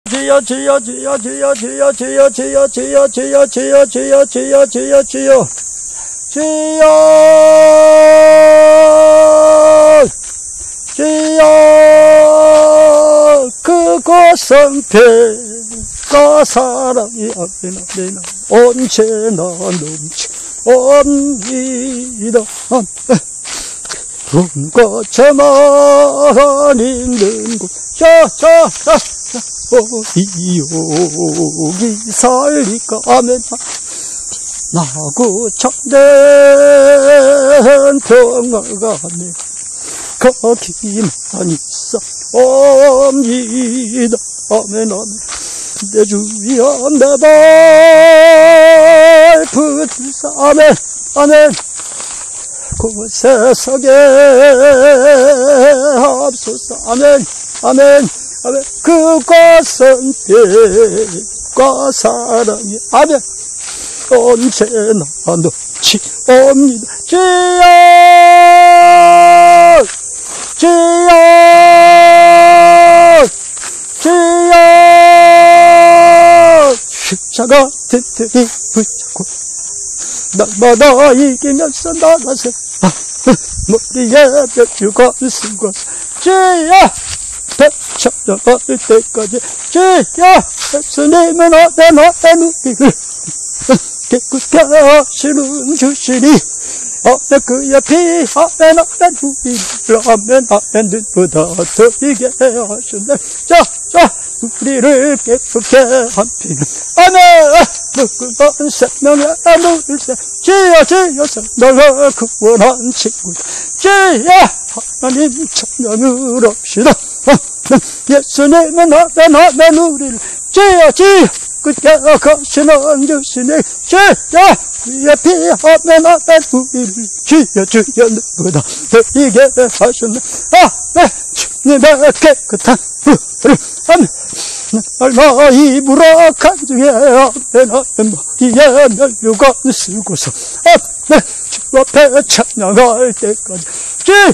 주여 주여 주여 주여 주여 주여 주여 주여 주여 주여 주여 주여 주여 주여 주여 주여 그곳은 배가 사랑이 아멘아멘 언제나 넘치옵니다. 꿈과 저만 있는 곳 이욕이 살리까 아멘 나고 참된 평화가 아멘 거기만 있사옵니다. 아멘 아멘 내 주여 내 발 붙들사 아멘 아멘 곳세석에 합소서 아멘 아멘 아멘 그곳은 빛과 사랑이 아멘 언제나 넘치옵니다. 주여 주여 주여 십자가 튼튼히 붙잡고 날마다 이기면서 나가세 머리에 볕줄과 쓰고 주여 백천년할 때까지 주여 예수님은 어때 너의 우리를 깨끗게 하시는 주시니 아멘 그의 피 아멘 아멘 우리를 아멘 아멘 눈보다 더 이게 하시네 자 우리를 깨끗게 한 피는 아멘 묵은 생명의 물새 주여 주여 너를 구원한 친구 주여 하나님 찬양을 합시다. 예수님은 아멘 아멘 우리를 주여 주여 끝게 하시는 주시니 주여 그의 피 아멘 아멘 우리를 주여 주여 누구보다 더 이게 하셨네 아멘 주님의 깨끗한 불을 아멘 얼마 입으로 간증해 아멘 아멘 머리에 면류관 쓰고서 아멘 주 앞에 찬양할 때까지 주여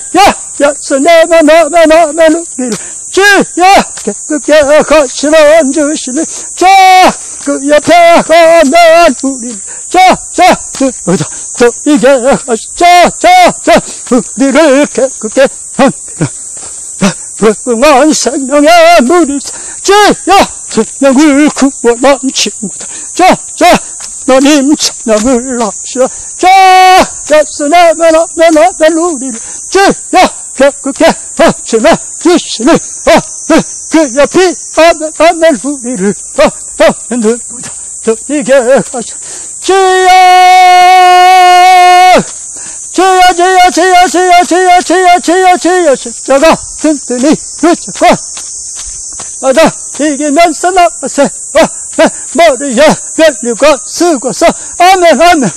예수님은 아멘 아멘 우리를 주여 깨끗게 하시는 주시니 자 그 옆에 하면 우리를 자 누구보다 더 이게 하시자 우리를 깨끗게 합니다. 불응한 생명의 물을 주여 생명을 구원한 친구들 자 하나님 찬양을 합시다. 자 예수님은 아멘 아멘 우리를 주여 깨끗게 하시는 주시니 그 옆이 아멘 아멘 우리를 누구보다 더 이게 하시다. 주여 십자가 튼튼히 붙잡고 나다 이기면서 나가세 머리에 면류관 쓰고서 아멘 아멘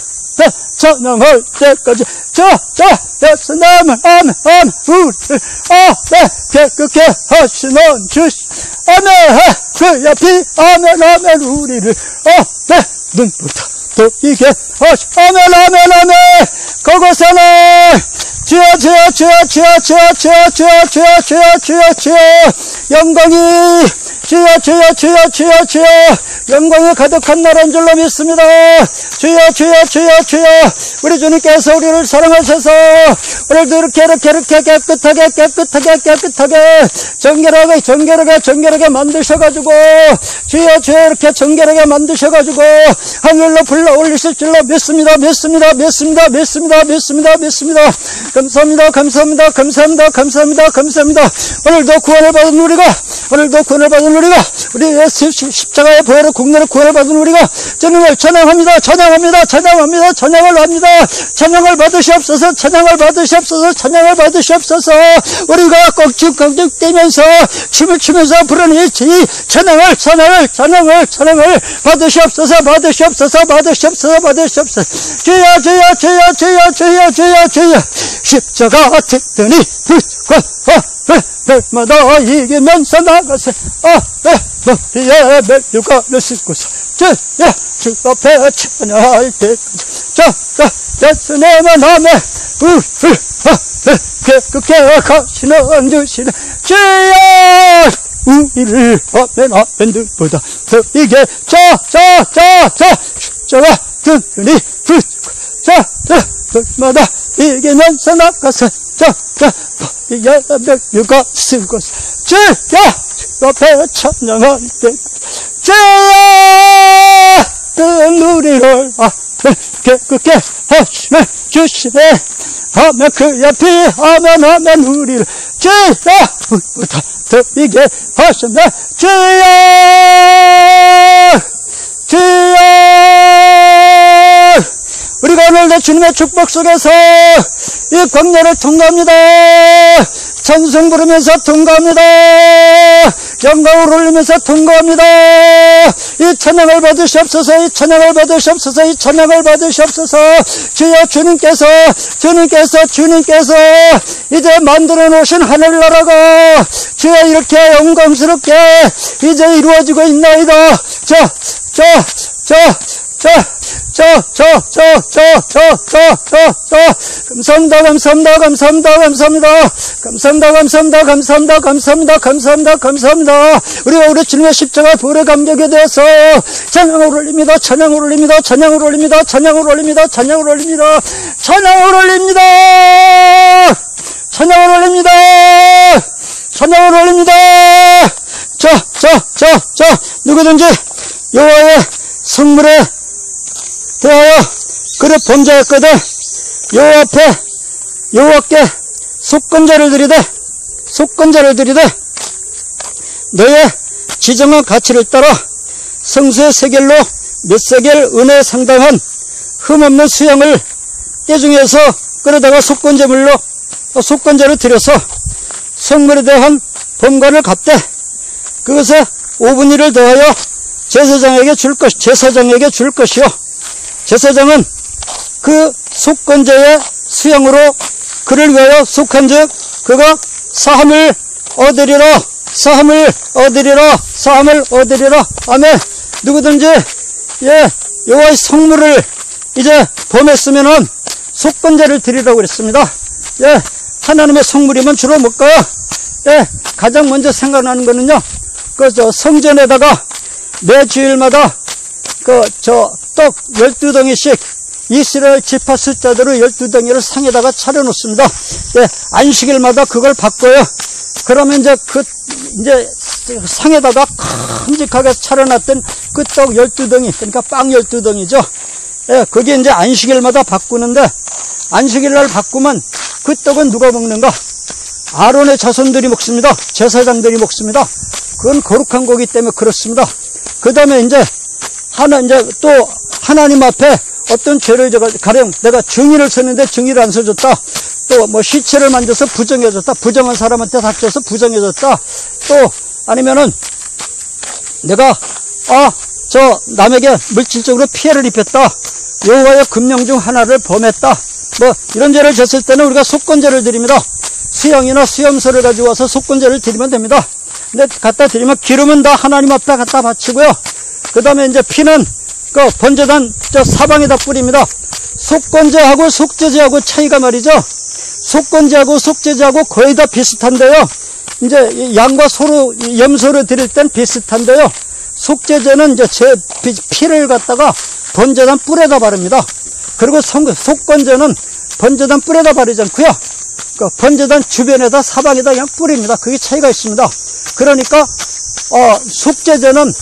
찬양할 때까지 예수님은 아멘 아멘 우리를 아멘 깨끗게 하시는 주시 아멘 그의 피 아멘 아멘 우리를 아멘 눈보다 더 이게 하시 아멘 아멘 아멘 그곳에는 주여 영광이 주여 영광이 가득한 나라인 줄로 믿습니다. 주여 우리 주님께서 우리를 사랑하셔서 오늘도 이렇게 깨끗하게 정결하게 만드셔가지고 주여 이렇게 정결하게 만드셔가지고 하늘로 불러 올리실 줄로 믿습니다. 감사합니다. 오늘도 구원을 받은 우리가 우리 예수 십자가의 보혈의 국내를 구원을 받은 우리가 주님을 찬양합니다. 찬양을 받으시옵소서. 우리가 꼭쭉 뛰면서 춤을 추면서 부르는 이 찬양을 받으시옵소서. 주여 십자가 튼튼히 붙잡고 별마다 이기면서 나가세. 머리에 멸류관을 쓰고서 주야 주 앞에 찬양할 때까지 예수 내만 하면 깨끗게 가시는 주시는 주여 우리를 하면 밴드보다 더 이게 십자가 든든히 붙이고 별마다 이기면서 나가서 머리에 멸류관 쓰고서 주야 주 앞에 찬양할 때까지 주여 우리를 깨끗게 하시네 주시네 하면 그의 피 하면 우리를 주여보다 더 이게 하셨네 주여 우리가 오늘도 주님의 축복 속에서 이 광야를 통과합니다. 찬송 부르면서 통과합니다. 영광을 올리면서 통과합니다. 이 찬양을 받으시옵소서. 이 찬양을 받으시옵소서. 이 찬양을 받으시옵소서. 주여 주님께서 이제 만들어 놓으신 하늘나라가 주여 이렇게 영광스럽게 이제 이루어지고 있나이다. 감사합니다. 우리가 우리 주님의 십자가 보혈의 감격에 대해서 찬양을 올립니다. 찬양을 올립니다. 찬양을 올립니다. 찬양을 올립니다. 찬양을 올립니다. 찬양을 올립니다. 찬양을 올립니다. 찬양을 올립니다. 누구든지 여호와의 성물에 대하여 그를 범죄했거든 여호와께 속건제를 드리되 너의 지정한 가치를 따라 성수의 세겔로 몇 세겔 은혜에 상당한 흠없는 수양을 떼중에서 끌어다가 속건제를 드려서 성물에 대한 범관을 갚되 그것에 5분의 1을 더하여 제사장에게 줄 것이요 제사장은 그 속건제의 수양으로 그를 위하여 속한즉 그가 사함을 얻으리라. 아멘. 누구든지 여호와의 성물을 이제 범했으면은 속건제를 드리라고 그랬습니다. 하나님의 성물이면 주로 뭘까요? 가장 먼저 생각나는 거는요, 성전에다가 매 주일마다 떡 12덩이씩 이스라엘 지파 숫자대로 12덩이를 상에다가 차려놓습니다. 안식일마다 그걸 바꿔요. 그러면 이제 상에다가 큼직하게 차려놨던 그 떡 12덩이, 그러니까 빵 12덩이죠. 그게 이제 안식일마다 바꾸는데, 안식일날 바꾸면 그 떡은 누가 먹는가? 아론의 자손들이 먹습니다. 제사장들이 먹습니다. 그건 거룩한 거기 때문에 그렇습니다. 그 다음에 이제 또 하나님 앞에 어떤 죄를 가령 내가 증인을 썼는데 증인을 안 써줬다. 또 뭐 시체를 만져서 부정해줬다. 부정한 사람한테 다쳐서 부정해줬다. 또 아니면은 내가 남에게 물질적으로 피해를 입혔다. 여호와의 금령 중 하나를 범했다. 뭐 이런 죄를 졌을 때는 우리가 속건제를 드립니다. 수양이나 수염소를 가지고 와서 속건제를 드리면 됩니다. 근데 갖다 드리면 기름은 다 하나님 앞에 갖다 바치고요. 그 다음에 이제 피는 그 번제단 사방에다 뿌립니다. 속건제하고 속제제하고 차이가 말이죠. 속건제하고 속제제하고 거의 다 비슷한데요. 이제 양과 염소를 드릴 땐 비슷한데요. 속제제는 이제 피를 갖다가 번제단 뿔에다 바릅니다. 그리고 속건제는 번제단 뿔에다 바르지 않고요. 그 번제단 주변에다 사방에다 그냥 뿌립니다. 그게 차이가 있습니다. 그러니까 속제제는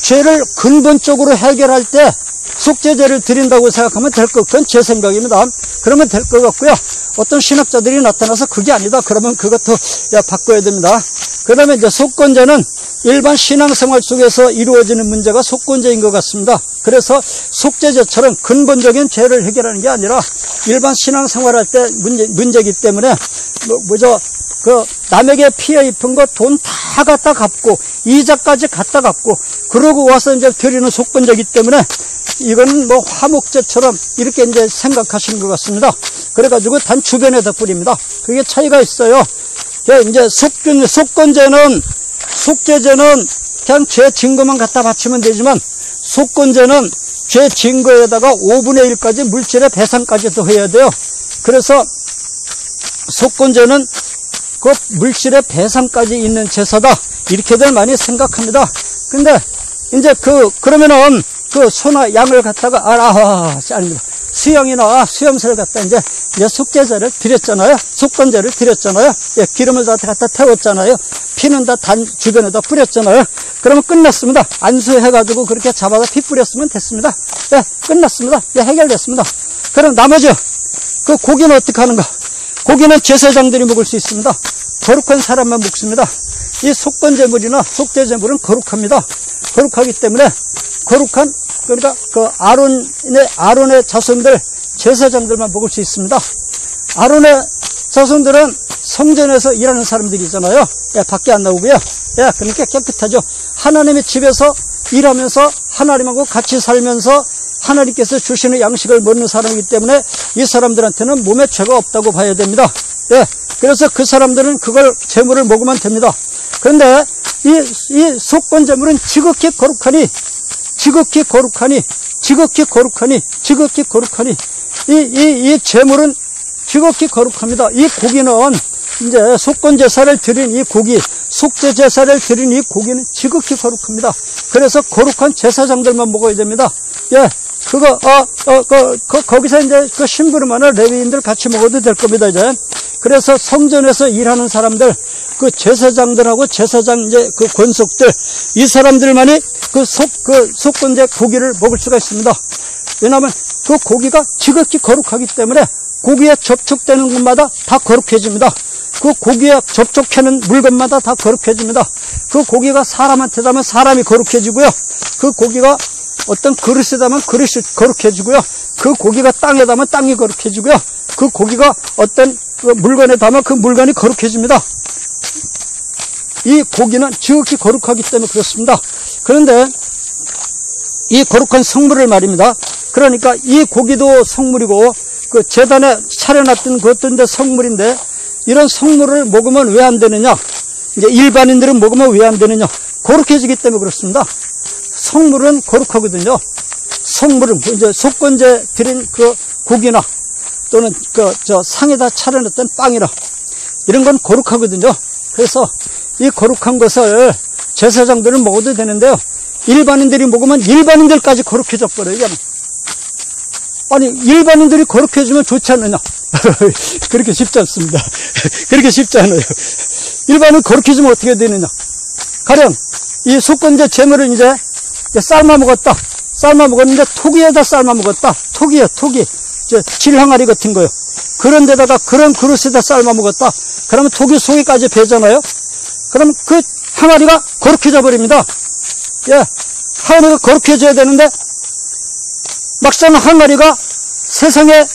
죄를 근본적으로 해결할 때 속죄제를 드린다고 생각하면 될 것, 그건 제 생각입니다. 그러면 될 것 같고요. 어떤 신학자들이 나타나서 그게 아니다. 그러면 그것도 바꿔야 됩니다. 그 다음에 이제 속건제는 일반 신앙생활 속에서 이루어지는 문제가 속건제인 것 같습니다. 그래서 속죄제처럼 근본적인 죄를 해결하는 게 아니라 일반 신앙생활할 때 문제이기 때문에 남에게 피해 입은 거 돈 다 갖다 갚고 이자까지 갖다 갚고 그러고 와서 이제 드리는 속건제이기 때문에 이거는 뭐 화목제처럼 이렇게 이제 생각하시는 것 같습니다. 그래가지고 단 주변에다 뿌립니다. 그게 차이가 있어요. 이제 속건제는, 속죄제는 그냥 죄 증거만 갖다 바치면 되지만, 속건제는 죄 증거에다가 5분의 1까지 물질의 배상까지 더 해야 돼요. 그래서 속건제는 그 물질의 배상까지 있는 제사다. 이렇게들 많이 생각합니다. 근데 이제 그러면은 그 소나 양을 갖다가 아닙니다. 수양이나 수염소를 갖다 이제 속죄제를 드렸잖아요. 속건제를 드렸잖아요. 예, 기름을 다 갖다 태웠잖아요. 피는 다 단 주변에다 뿌렸잖아요. 그러면 끝났습니다. 안수해가지고 그렇게 잡아서 피 뿌렸으면 됐습니다. 예, 끝났습니다. 예, 해결됐습니다. 그럼 나머지 그 고기는 어떻게 하는가? 고기는 제사장들이 먹을 수 있습니다. 거룩한 사람만 먹습니다. 이 속건제물이나 속죄제물은 거룩합니다. 거룩하기 때문에 거룩한, 그러니까 그 아론의 자손들, 제사장들만 먹을 수 있습니다. 아론의 자손들은 성전에서 일하는 사람들이잖아요. 예, 밖에 안 나오고요. 예, 그러니까 깨끗하죠. 하나님의 집에서 일하면서 하나님하고 같이 살면서 하나님께서 주시는 양식을 먹는 사람이기 때문에 이 사람들한테는 몸에 죄가 없다고 봐야 됩니다. 예, 그래서 그 사람들은 그걸 제물을 먹으면 됩니다. 그런데 이 속건제물은 지극히 거룩하니 이 제물은 지극히 거룩합니다. 이 고기는 이제 속건제사를 드린 이 고기, 속죄제사를 드린 이 고기는 지극히 거룩합니다. 그래서 거룩한 제사장들만 먹어야 됩니다. 예, 거기서 이제 그 심부름하는 레위인들 같이 먹어도 될 겁니다, 이제. 그래서 성전에서 일하는 사람들, 그 제사장들하고 제사장 이제 그 권속들, 이 사람들만이 그 속건제 고기를 먹을 수가 있습니다. 왜냐하면 그 고기가 지극히 거룩하기 때문에 고기에 접촉되는 것마다 다 거룩해집니다. 그 고기에 접촉하는 물건마다 다 거룩해집니다. 그 고기가 사람한테 닿으면 사람이 거룩해지고요. 그 고기가 어떤 그릇에 닿으면 그릇이 거룩해지고요. 그 고기가 땅에 닿으면 땅이 거룩해지고요. 그 고기가 어떤 그 물건에 닿으면 그 물건이 거룩해집니다. 이 고기는 지극히 거룩하기 때문에 그렇습니다. 그런데 이 거룩한 성물을 말입니다. 그러니까 이 고기도 성물이고 그 제단에 차려놨던 그것도 성물인데 이런 성물을 먹으면 왜 안 되느냐? 이제 일반인들은 먹으면 왜 안 되느냐? 거룩해지기 때문에 그렇습니다. 성물은 거룩하거든요. 성물은 이제 속건제 드린 그 고기나 또는 상에다 차려놨던 빵이나 이런 건 거룩하거든요. 그래서 이 거룩한 것을 제사장들은 먹어도 되는데요. 일반인들이 먹으면 일반인들까지 거룩해져 버려요. 아니, 일반인들이 거룩해지면 좋지 않느냐? 그렇게 쉽지 않습니다. 그렇게 쉽지 않아요. 일반인 거룩해지면 어떻게 되느냐? 가령 이 속건제 제물을 이제 삶아 먹었다. 삶아 먹었는데 토기에다 삶아 먹었다. 토기요, 토기. 질항아리 같은 거요. 그런 데다가 그런 그릇에다 삶아 먹었다. 그러면 토기 속에까지 배잖아요. 그럼 그 항아리가 거룩해져 버립니다. 예, 항아리가 거룩해져야 되는데 막상 항아리가 세상에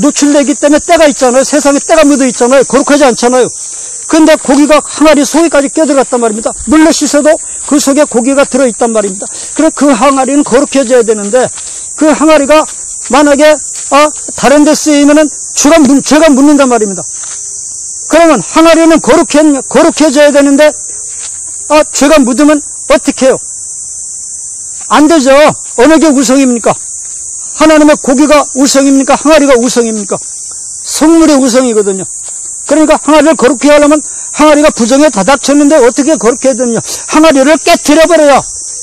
노출되기 때문에 때가 있잖아요. 세상에 때가 묻어 있잖아요. 거룩하지 않잖아요. 근데 고기가 항아리 속에까지 껴들어갔단 말입니다. 물로 씻어도 그 속에 고기가 들어있단 말입니다. 그래 그 항아리는 거룩해져야 되는데 그 항아리가 만약에 다른 데 쓰이면은 죄가 묻는단 말입니다. 그러면 항아리는 거룩해져야 되는데 죄가 묻으면 어떻게 해요? 안 되죠. 어느 게 우성입니까? 하나님의 고기가 우성입니까? 항아리가 우성입니까? 성물의 우성이거든요. 그러니까 항아리를 거룩히 하려면 항아리가 부정에 다닥쳤는데 어떻게 거룩해야 되느냐? 항아리를 깨트려버려야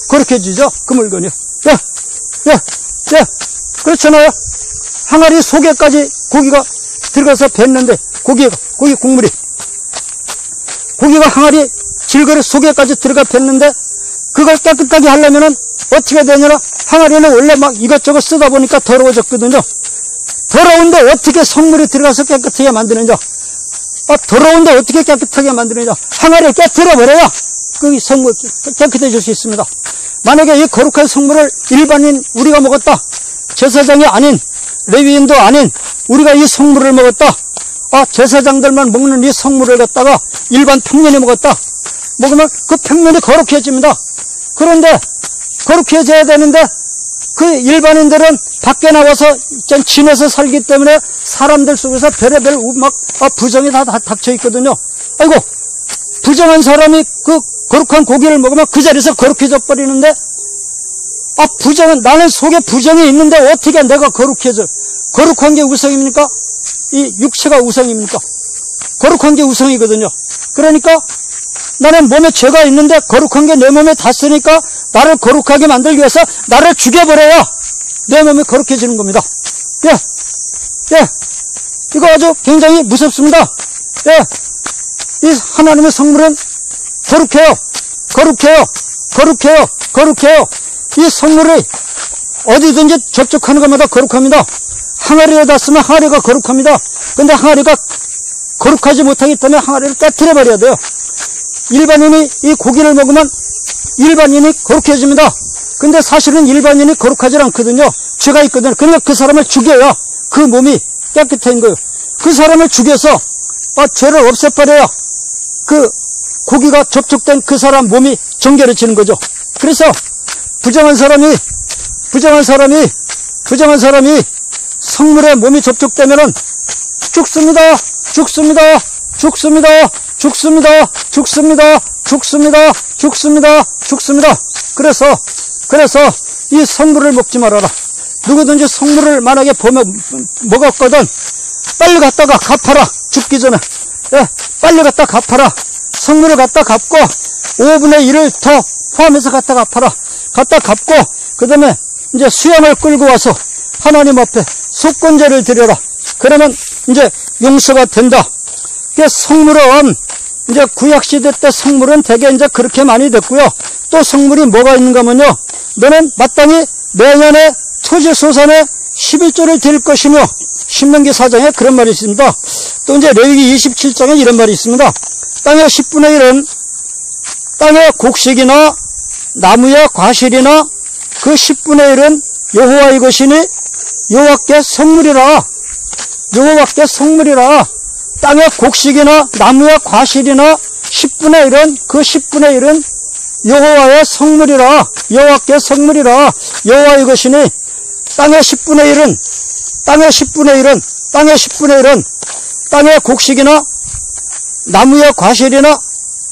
거룩해지죠. 그 물건이요. 그렇잖아요. 항아리 속에까지 고기가 들어가서 뱄는데 고기 국물이 고기가 항아리 질그릇 속에까지 들어가 뱄는데 그걸 깨끗하게 하려면은 어떻게 되냐면 항아리는 원래 막 이것저것 쓰다 보니까 더러워졌거든요. 더러운데 어떻게 성물이 들어가서 깨끗하게 만드느냐? 더러운데 어떻게 깨끗하게 만드느냐? 항아리를 깨트려버려야 그 성물 깨끗해질 수 있습니다. 만약에 이 거룩한 성물을 일반인 우리가 먹었다. 제사장이 아닌 레위인도 아닌 우리가 이 성물을 먹었다. 제사장들만 먹는 이 성물을 갖다가 일반 평민이 먹었다. 먹으면 그 평민이 거룩해집니다. 그런데 거룩해져야 되는데 그 일반인들은 밖에 나와서 지내서 살기 때문에 사람들 속에서 별의별 부정이 다 닥쳐 있거든요. 아이고, 부정한 사람이 그 거룩한 고기를 먹으면 그 자리에서 거룩해져 버리는데, 나는 속에 부정이 있는데 어떻게 내가 거룩해져? 거룩한 게 우상입니까? 이 육체가 우상입니까? 거룩한 게 우상이거든요. 그러니까 나는 몸에 죄가 있는데 거룩한 게 내 몸에 닿으니까 나를 거룩하게 만들기 위해서 나를 죽여버려야 내 몸이 거룩해지는 겁니다. 예. 이거 아주 굉장히 무섭습니다. 예. 이 하나님의 성물은 거룩해요. 이 성물이 어디든지 접촉하는 것마다 거룩합니다. 항아리에 닿으면 항아리가 거룩합니다. 근데 항아리가 거룩하지 못하기 때문에 항아리를 깨트려 버려야 돼요. 일반인이 이 고기를 먹으면 일반인이 거룩해집니다. 근데 사실은 일반인이 거룩하지 않거든요. 죄가 있거든요. 그러니까 그 사람을 죽여야 그 몸이 깨끗한 거예요. 그 사람을 죽여서 죄를 없애버려야 그 고기가 접촉된 그 사람 몸이 정결해지는 거죠. 그래서 부정한 사람이 성물에 몸이 접촉되면은 죽습니다. 그래서 이 성물을 먹지 말아라. 누구든지 성물을 만약에 먹었거든 빨리 갖다가 갚아라. 죽기 전에. 예, 빨리 갖다 갚아라. 성물을 갖다 갚고 5분의 1을 더 포함해서 갖다 갚아라. 갖다 갚고 그 다음에 이제 수양을 끌고 와서 하나님 앞에 속건제를 드려라. 그러면 이제 용서가 된다. 성물은 이제 구약시대 때 성물은 대개 이제 그렇게 많이 됐고요. 또 성물이 뭐가 있는가 하면요. 너는 마땅히 내년에 토지소산에 11조를 드릴 것이며, 신명기 4장에 그런 말이 있습니다. 또 이제 레위기 27장에 이런 말이 있습니다. 땅의 10분의 1은 땅의 곡식이나 나무의 과실이나 그 10분의 1은 여호와의 것이니 여호와께 성물이라. 땅의 곡식이나 나무의 과실이나 10분의 1은 그 10분의 1은 여호와의 성물이라. 여호와께 성물이라. 여호와의 것이니 땅의 10분의 1은 땅의 곡식이나 나무의 과실이나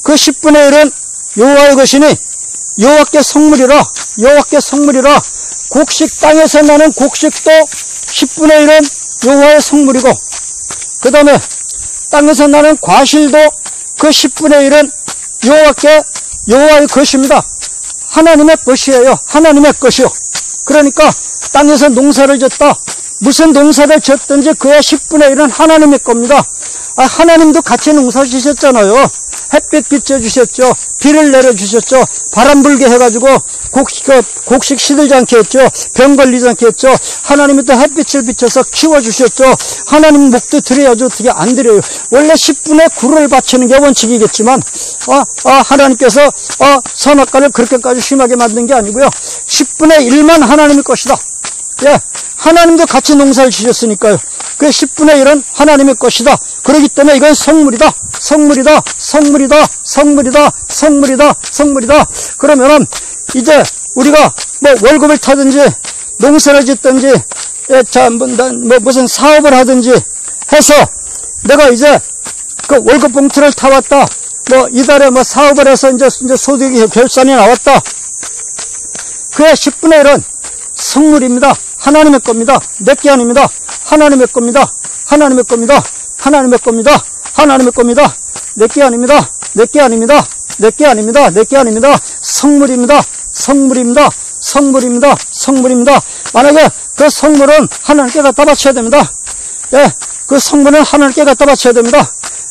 그 10분의 1은 여호와의 것이니 여호와께 성물이라. 곡식, 땅에서 나는 곡식도 10분의 1은 여호와의 성물이고, 그 다음에 땅에서 나는 과실도 그 10분의 1은 여호와의 것입니다. 하나님의 것이에요. 하나님의 것이요. 그러니까 땅에서 농사를 졌다. 무슨 농사를 졌든지 그의 10분의 1은 하나님의 겁니다. 하나님도 같이 농사를 지셨잖아요. 햇빛 비춰주셨죠. 비를 내려주셨죠. 바람 불게 해가지고 곡식 시들지 않게 했죠. 병 걸리지 않게 했죠. 하나님이 또 햇빛을 비춰서 키워주셨죠. 하나님 목도 드려야죠. 어떻게 안 드려요. 원래 10분의 9를 바치는 게 원칙이겠지만 하나님께서 선악과를 그렇게까지 심하게 만든 게 아니고요. 10분의 1만 하나님의 것이다. 예, 하나님도 같이 농사를 지셨으니까요. 그 10분의 1은 하나님의 것이다. 그렇기 때문에 이건 성물이다. 그러면은 이제 우리가 뭐 월급을 타든지 농사를 짓든지 무슨 사업을 하든지 해서 내가 이제 그 월급 봉투를 타왔다. 뭐 이달에 뭐 사업을 해서 이제 소득이 결산이 나왔다. 그의 10분의 1은 성물입니다. 하나님의 겁니다. 내게 아닙니다. 하나님의 겁니다. 내게 아닙니다. 성물입니다. 만약에 그 성물은 하나님께 갖다 바쳐야 됩니다. 예, 그 성물은 하나님께 갖다 바쳐야 됩니다.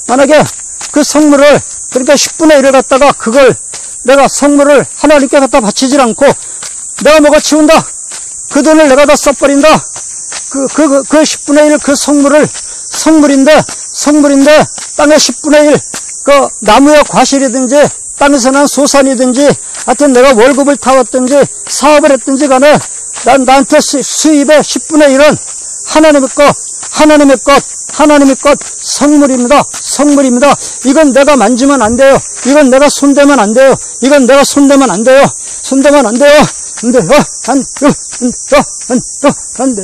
만약에 그 성물을, 그러니까 10분의 1을 갖다가 그걸 내가 성물을 하나님께 갖다 바치질 않고 내가 먹어 치운다. 그 돈을 내가 다 써버린다. 그 10분의 1 그 성물인데 땅의 10분의 1 그 나무의 과실이든지 땅에서 난 소산이든지 하여튼 내가 월급을 타왔든지 사업을 했든지 간에 나한테 수입의 10분의 1은 하나님의 것 성물입니다. 이건 내가 만지면 안 돼요. 이건 내가 손대면 안 돼요. 안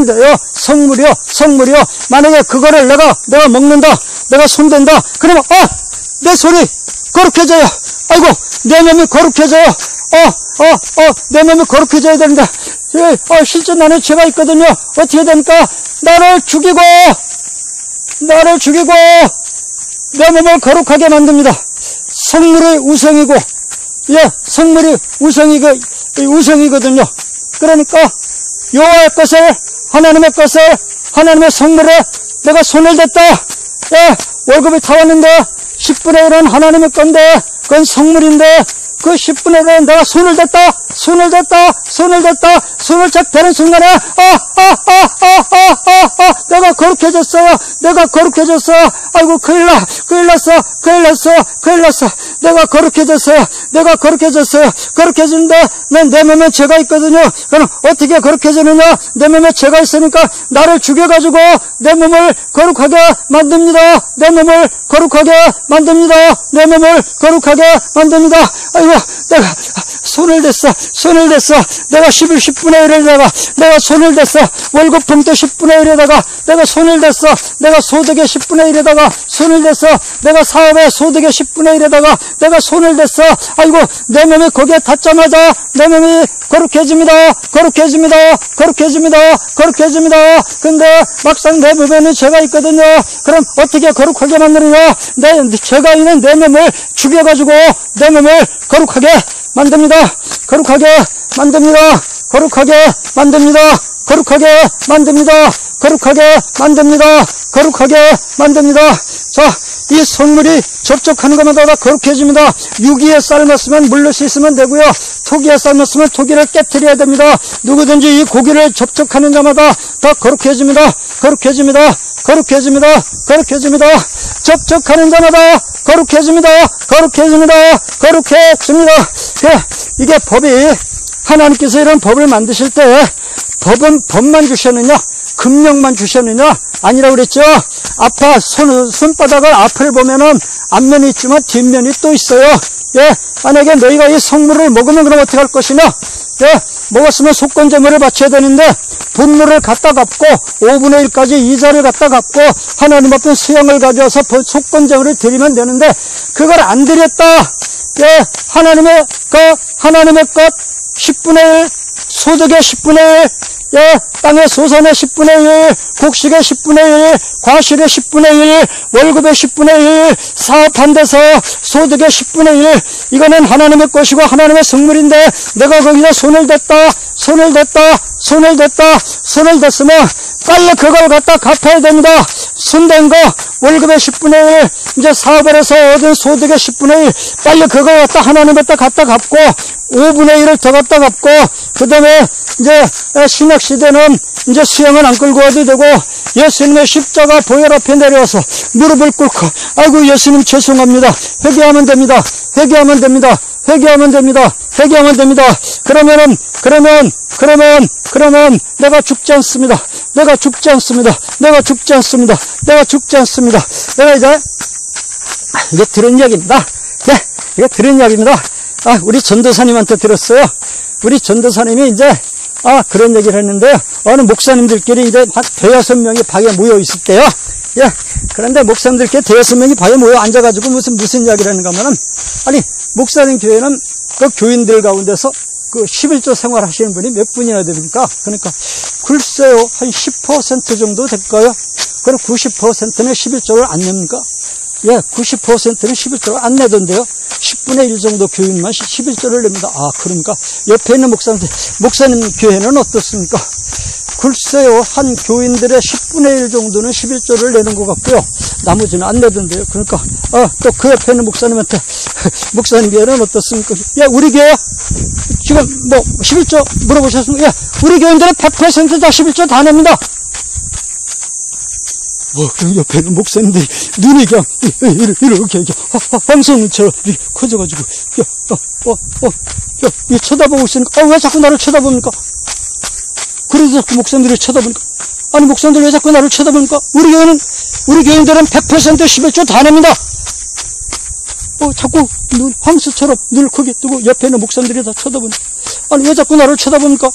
돼요. 성물이요. 만약에 그거를 내가 먹는다, 내가 손댄다, 그러면, 내 손이 거룩해져요. 아이고, 내 몸이 거룩해져요. 내 몸이 거룩해져야 되는데, 실제 나는 죄가 있거든요. 어떻게 됩니까? 나를 죽이고, 내 몸을 거룩하게 만듭니다. 성물이 우성이고, 성물이 우성이거든요. 그러니까, 여호와의 것을, 하나님의 성물에 내가 손을 댔다. 월급이 다 왔는데, 10분의 1은 하나님의 건데, 그건 성물인데, 그 10분의 1은 내가 손을 댔다. 손을 착 대는 순간에, 내가 거룩해졌어요. 아이고, 큰일 났어. 내가 거룩해졌어요. 거룩해지는데, 내 몸에 죄가 있거든요. 그럼 어떻게 거룩해지느냐? 내 몸에 죄가 있으니까, 나를 죽여가지고, 내 몸을 거룩하게 만듭니다. 아이고, 내가 손을 댔어. 내가 10분의 1에다가 내가 손을 댔어. 월급 봉투 10분의 1에다가 내가 손을 댔어. 내가 소득의 10분의 1에다가 손을 댔어. 내가 사업의 소득의 10분의 1에다가 내가 손을 댔어. 아이고, 내 몸이 거기에 닿자마자 내 몸이 거룩해집니다. 근데 막상 내 몸에는 죄가 있거든요. 그럼 어떻게 거룩하게 만드느냐? 죄가 있는 내 몸을 죽여가지고 내 몸을 거룩하게 만듭니다. 자, 이 성물이 접촉하는 것마다 다 거룩해집니다. 유기에 삶았으면 물로 씻으면 되고요. 토기에 삶았으면 토기를 깨트려야 됩니다. 누구든지 이 고기를 접촉하는 자마다 다 거룩해집니다. 접촉하는 자마다 거룩해집니다. 이게 법이, 하나님께서 이런 법을 만드실 때 법만 주셨느냐? 금령만 주셨느냐? 아니라 그랬죠. 손바닥을 앞을 보면은 앞면이 있지만 뒷면이 또 있어요. 만약에 너희가 이 성물을 먹으면 그럼 어떻게 할 것이냐? 먹었으면 속건제물을 바쳐야 되는데, 분물을 갖다 갚고 5분의 1까지 이자를 갖다 갚고 하나님 앞에 수양을 가져와서 속건제물을 드리면 되는데, 그걸 안 드렸다. 하나님의 것 10분의 1, 소득의 10분의 1, 땅의 소산의 10분의 1, 곡식의 10분의 1, 과실의 10분의 1, 월급의 10분의 1, 사업한 데서 소득의 10분의 1, 이거는 하나님의 것이고 하나님의 성물인데, 내가 거기서 손을 댔으면 빨리 그걸 갖다 갚아야 됩니다. 손댄 거, 월급의 10분의 1, 이제 사업을 해서 얻은 소득의 10분의 1, 빨리 그걸 갖다 하나님에다 갖다 갚고, 5분의 1을 더 갖다 갚고, 그 다음에 이제 신약시대는 이제 수양은 안 끌고 와도 되고, 예수님의 십자가 보혈 앞에 내려와서 무릎을 꿇고, 아이고 예수님 죄송합니다. 회개하면 됩니다. 그러면 내가 죽지 않습니다. 내가 이제 이게 들은 이야기입니다. 이게 들은 이야기입니다. 우리 전도사님한테 들었어요. 우리 전도사님이 이제 그런 얘기를 했는데요. 어느 목사님들끼리 이제 한 5-6명이 방에 모여 있을 때요. 그런데 목사님들끼리 5-6명이 방에 모여 앉아가지고 무슨 이야기를 하는가 하면은, 아니, 목사님 교회는 그 교인들 가운데서 그 11조 생활 하시는 분이 몇 분이나 됩니까? 그러니까, 글쎄요, 한 10% 정도 될까요? 그럼 90%는 11조를 안 냅니까? 90%는 11조를 안 내던데요. 10분의 1 정도 교인만 11조를 냅니다. 그러니까 옆에 있는 목사님 교회는 어떻습니까? 글쎄요, 한 교인들의 10분의 1 정도는 11조를 내는 것 같고요. 나머지는 안 내던데요. 그러니까 또 그 옆에 있는 목사님한테 목사님 교회는 어떻습니까? 우리 교회 지금 11조 물어보셨습니까? 우리 교인들은 100% 다 11조 다 냅니다. 그럼 옆에 있는 목사님들이 눈이 그냥 이렇게 황성처럼 이렇게 커져가지고 쳐다보고 있으니까 왜 자꾸 나를 쳐다봅니까? 그래서 자꾸 목사님들이 쳐다보니까, 아니 목사님들 왜 자꾸 나를 쳐다보니까? 우리 교인들은 100% 11조 다 냅니다. 자꾸 황수처럼 눈을 크게 뜨고 옆에 있는 목사님들이 다 쳐다보니까 아니, 왜 자꾸 나를 쳐다봅니까?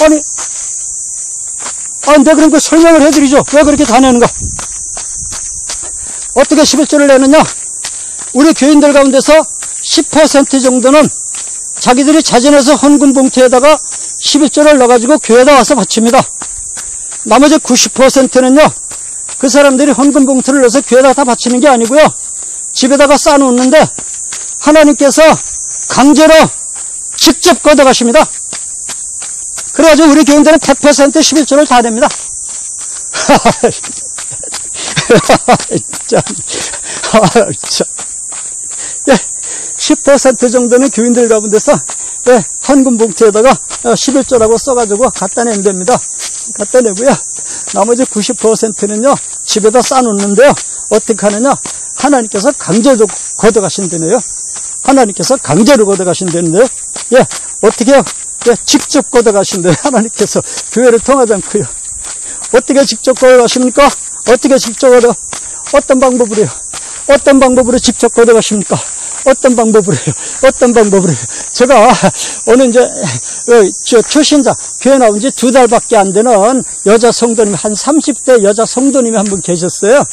아니, 내가 그럼 그 설명을 해드리죠. 왜 그렇게 다 내는가? 어떻게 11조를 내느냐? 우리 교인들 가운데서 10% 정도는 자기들이 자진해서 헌금 봉투에다가 11조를 넣어가지고 교회에다 와서 바칩니다. 나머지 90%는요, 그 사람들이 헌금 봉투를 넣어서 교회에다 다 바치는 게 아니고요, 집에다가 쌓아놓는데 하나님께서 강제로 직접 걷어가십니다. 그래가지고 우리 교인들은 100% 11조를 다 냅니다. 참. 10% 정도는 교인들 가운데서 헌금 봉투에다가 11조라고 써가지고 갖다 내면 됩니다. 갖다 내고요. 나머지 90%는요, 집에다 쌓아놓는데요. 어떻게 하느냐? 하나님께서 강제로 걷어가신다네요. 하나님께서 강제로 걷어가신다는데요. 어떻게요? 직접 걷어가신대요. 하나님께서 교회를 통하지 않고요. 어떻게 직접 걷어가십니까? 어떻게 직접 어떤 방법으로요? 어떤 방법으로 직접 걷어가십니까? 어떤 방법으로 해요? 어떤 방법으로 해요? 제가 오늘 이제 초신자 교회 나온 지 2달밖에 안 되는 여자 성도님, 한 30대 여자 성도님이 한 분 계셨어요.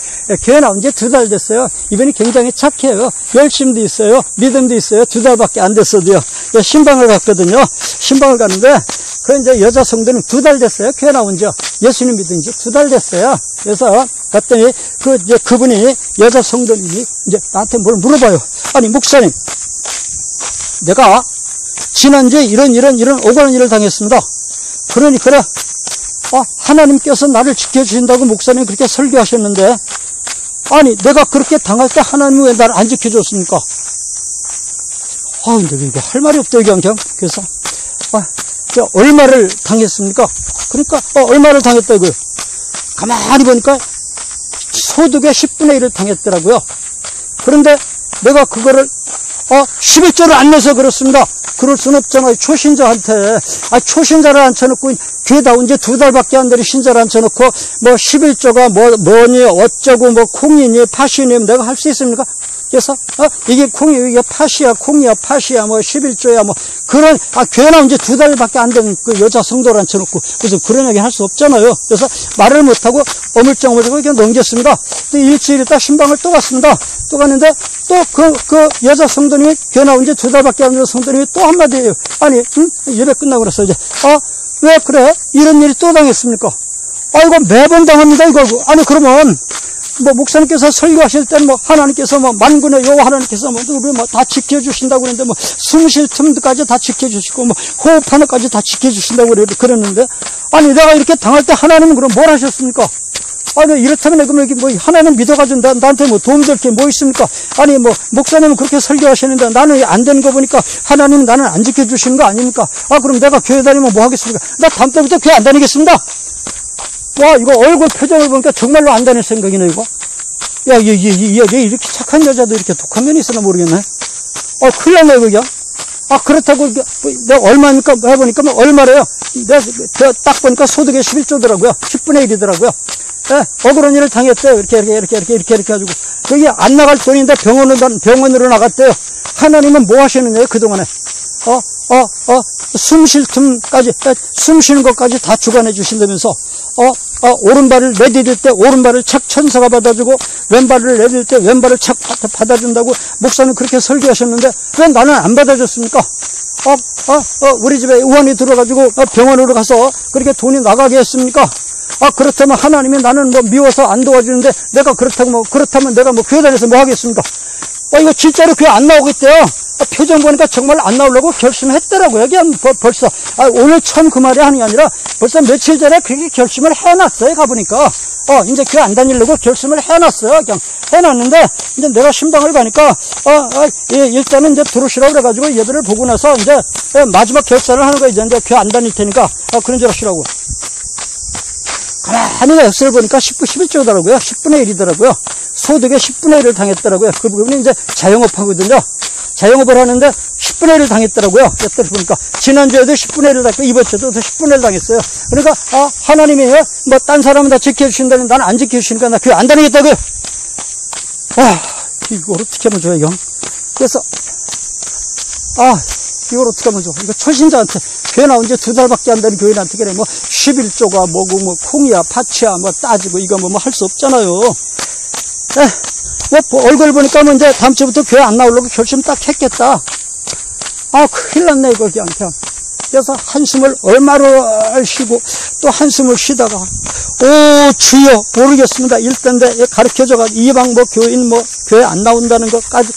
교회 나온 지 2달 됐어요. 이분이 굉장히 착해요. 열심도 있어요. 믿음도 있어요. 2달밖에 안 됐어도요. 신방을 갔거든요. 신방을 갔는데 그 이제 여자 성도님 2달 됐어요. 교회 나온 지. 예수님 믿은 지 2달 됐어요. 그래서 갔더니 그분이 여자 성도님이 이제 나한테 뭘 물어봐요. 아니, 목사님, 내가 지난주에 이런 억울한 일을 당했습니다. 그러니까 하나님께서 나를 지켜주신다고 목사님 그렇게 설교하셨는데, 아니, 내가 그렇게 당할 때 하나님은 왜 나를 안 지켜줬습니까? 근데 이거 할 말이 없다, 그냥. 그래서 얼마를 당했습니까? 그러니까 얼마를 당했다고요? 가만히 보니까 소득의 10분의 1을 당했더라고요. 그런데 내가 그거를 11조를 안 내서 그렇습니다. 그럴 순 없잖아요. 초신자한테. 초신자를 앉혀놓고 교회다 온 지 2달밖에 안 되는 신자를 앉혀놓고 11조가 뭐니 어쩌고 콩이니 팥이니 내가 할 수 있습니까? 그래서 이게 콩이 이게 팥이야 콩이야 팥이야 11조야 그런 교회 나온 지 2달밖에 안 된 그 여자 성도를 앉혀놓고 그래서 그런 얘기 할 수 없잖아요. 그래서 말을 못하고 어물쩡어물쩡 이렇게 넘겼습니다. 또 일주일 있다 신방을 또 갔습니다. 또 갔는데 또 그 여자 성도님이 교회 나온 지 2달밖에 안 된 성도님이 또 한마디 해요. 아니 예배 끝나고 그랬어. 이제 왜 그래? 이런 일이 또 당했습니까? 이거 매번 당합니다 이거. 아니 그러면 목사님께서 설교하실 때는 하나님께서 만군의 여호와 하나님께서 우리 다 지켜주신다고 그랬는데 숨 쉴 틈까지 다 지켜주시고 호흡하는 까지 다 지켜주신다고 그랬는데, 아니 내가 이렇게 당할 때 하나님은 그럼 뭘 하셨습니까? 아니 이렇다면 내가 하나님 믿어가지고 나한테 도움될 게 뭐 있습니까? 아니 목사님은 그렇게 설교하시는데 나는 안 되는 거 보니까 하나님은 나는 안 지켜주시는 거 아닙니까? 그럼 내가 교회 다니면 뭐 하겠습니까? 나 다음 때부터 교회 안 다니겠습니다. 이거 얼굴 표정을 보니까 정말로 안 다닐 생각이네, 이거. 얘 이렇게 착한 여자도 이렇게 독한 면이 있으나 모르겠네. 큰일 났네, 그냥. 그렇다고, 내가 얼마입니까? 해보니까 얼마래요? 내가 딱 보니까 소득의 11조더라고요. 10분의 1이더라고요. 억울한 일을 당했대요. 이렇게 해가지고. 그게 안 나갈 돈인데 병원으로 나갔대요. 하나님은 뭐 하시느냐요, 그동안에. 숨 쉴 틈까지, 숨 쉬는 것까지 다 주관해 주신다면서, 오른발을 내디딜 때 오른발을 착 천사가 받아주고, 왼발을 내디딜 때 왼발을 착 받아준다고 목사님 그렇게 설교하셨는데, 왜 나는 안 받아줬습니까? 우리 집에 의원이 들어가지고 병원으로 가서 그렇게 돈이 나가게 했습니까? 그렇다면 하나님이 나는 미워서 안 도와주는데, 내가 그렇다면 내가 교회 다녀서 뭐 하겠습니까? 이거 진짜로 교회 안 나오겠대요. 표정 보니까 정말 안 나오려고 결심했더라고요. 그냥 벌써 오늘 처음 그 말이 하는 게 아니라 벌써 며칠 전에 그렇게 결심을 해놨어요. 가보니까 이제 교회 안 다니려고 결심을 해놨어요. 그냥 해놨는데 이제 내가 신방을 가니까 일단은 이제 들어오시라고 그래가지고 예배를 보고 나서 이제 마지막 결산을 하는 거예요. 이제 교회 안 다닐 테니까 그런 줄 아시라고. 가만히 액수를 보니까 11조더라고요. 10분의 1이더라고요. 소득의 10분의 1을 당했더라고요. 그 부분이 이제 자영업 하거든요. 자영업을 하는데 10분의 1을 당했더라고요. 그때 보니까 지난주에도 10분의 1을 당했고 이번 주에도 10분의 1을 당했어요. 그러니까 하나님이 딴 사람은 다 지켜주신다는 나는 안 지켜주시니까 나 교회 안 다니겠다고요. 이거 어떻게 하면 좋아요, 형? 그래서 이걸 어떻게 하면 좋아? 이거 초신자한테 교회 나온 지 2달밖에 안 되는 교인한테 그래 뭐 11조가 뭐고 뭐 콩이야 팥이야 뭐 따지고 이거 뭐 할 수 없잖아요. 뭐 얼굴 보니까 뭐 이제 다음 주부터 교회 안 나오려고 결심 딱 했겠다. 아 큰일 났네 이거 그냥. 그래서 한숨을 얼마를 쉬고 또 한숨을 쉬다가 오 주여 모르겠습니다. 일단데 가르쳐줘가지고 이방 뭐 교인 뭐 교회 안 나온다는 것까지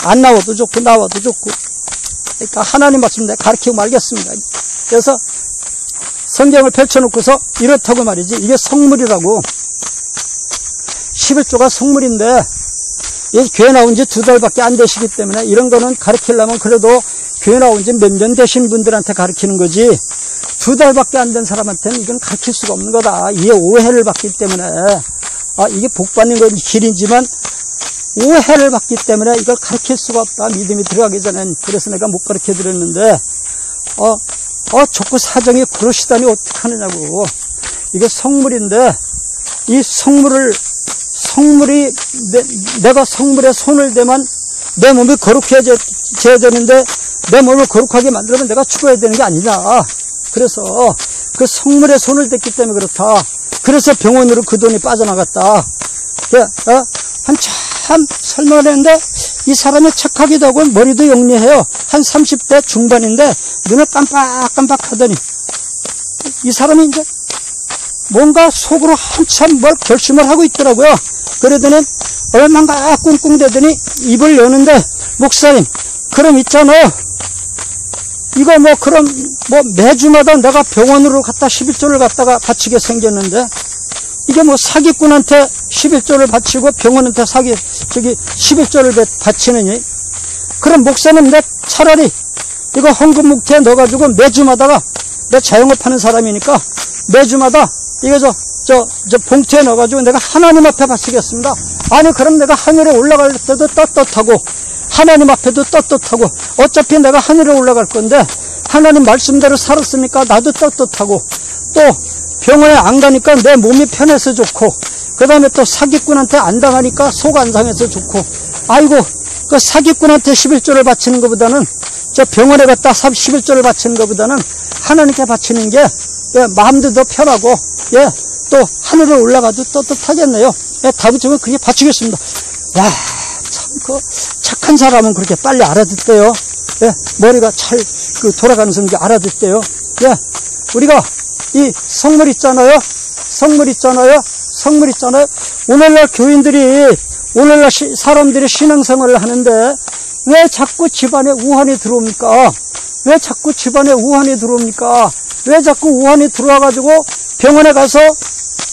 안 나와도 좋고 나와도 좋고 그러니까 하나님 말씀 내가 가르치고 말겠습니다. 그래서 성경을 펼쳐놓고서 이렇다고 말이지 이게 성물이라고 11조가 성물인데 교회 나온 지 2달밖에 안 되시기 때문에 이런 거는 가르치려면 그래도 교회 나온 지 몇 년 되신 분들한테 가르치는 거지 2달밖에 안 된 사람한테는 이건 가르칠 수가 없는 거다. 이게 오해를 받기 때문에 이게 복 받는 건 길이지만 오해를 받기 때문에 이걸 가르칠 수가 없다. 믿음이 들어가기 전엔. 그래서 내가 못 가르쳐 드렸는데 자꾸 사정이 그러시다니 어떡하느냐고. 이게 성물인데 이 성물이 내가 성물에 손을 대면 내 몸이 거룩해져야 되는데 내 몸을 거룩하게 만들면 내가 죽어야 되는 게 아니냐. 그래서 그 성물에 손을 댔기 때문에 그렇다. 그래서 병원으로 그 돈이 빠져나갔다. 한참 설명을 했는데 이 사람이 착하기도 하고 머리도 영리해요. 한 30대 중반인데 눈을 깜빡깜빡 하더니 이 사람이 이제 뭔가 속으로 한참 뭘 결심을 하고 있더라고요. 그러더니 얼마인가 꿍꿍대더니 입을 여는데 목사님 그럼 있잖아. 이거 뭐 그럼 뭐 매주마다 내가 병원으로 갔다 11조를 갖다가 바치게 생겼는데 이게 뭐 사기꾼한테 11조를 바치고 병원한테 11조를 바치느니 그럼 목사님 내 차라리 이거 헌금 묵태에 넣어가지고 매주마다가 내 자영업하는 사람이니까 매주마다 이거 저 봉투에 넣어가지고 내가 하나님 앞에 바치겠습니다. 아니 그럼 내가 하늘에 올라갈 때도 떳떳하고 하나님 앞에도 떳떳하고 어차피 내가 하늘에 올라갈 건데 하나님 말씀대로 살았으니까 나도 떳떳하고 또 병원에 안 가니까 내 몸이 편해서 좋고 그 다음에 또 사기꾼한테 안 당하니까 속 안 상해서 좋고 아이고 그 사기꾼한테 11조를 바치는 것보다는 저 병원에 갔다 11조를 바치는 것보다는 하나님께 바치는 게 마음도 더 편하고 또 하늘에 올라가도 떳떳하겠네요. 다음 주면 그렇게 바치겠습니다. 야, 참 그 착한 사람은 그렇게 빨리 알아듣대요. 머리가 잘 돌아가는 성질 알아듣대요. 우리가 이 성물 있잖아요. 오늘날 교인들이 오늘날 사람들이 신앙생활을 하는데 왜 자꾸 집안에 우환이 들어옵니까? 왜 자꾸 우환이 들어와가지고 병원에 가서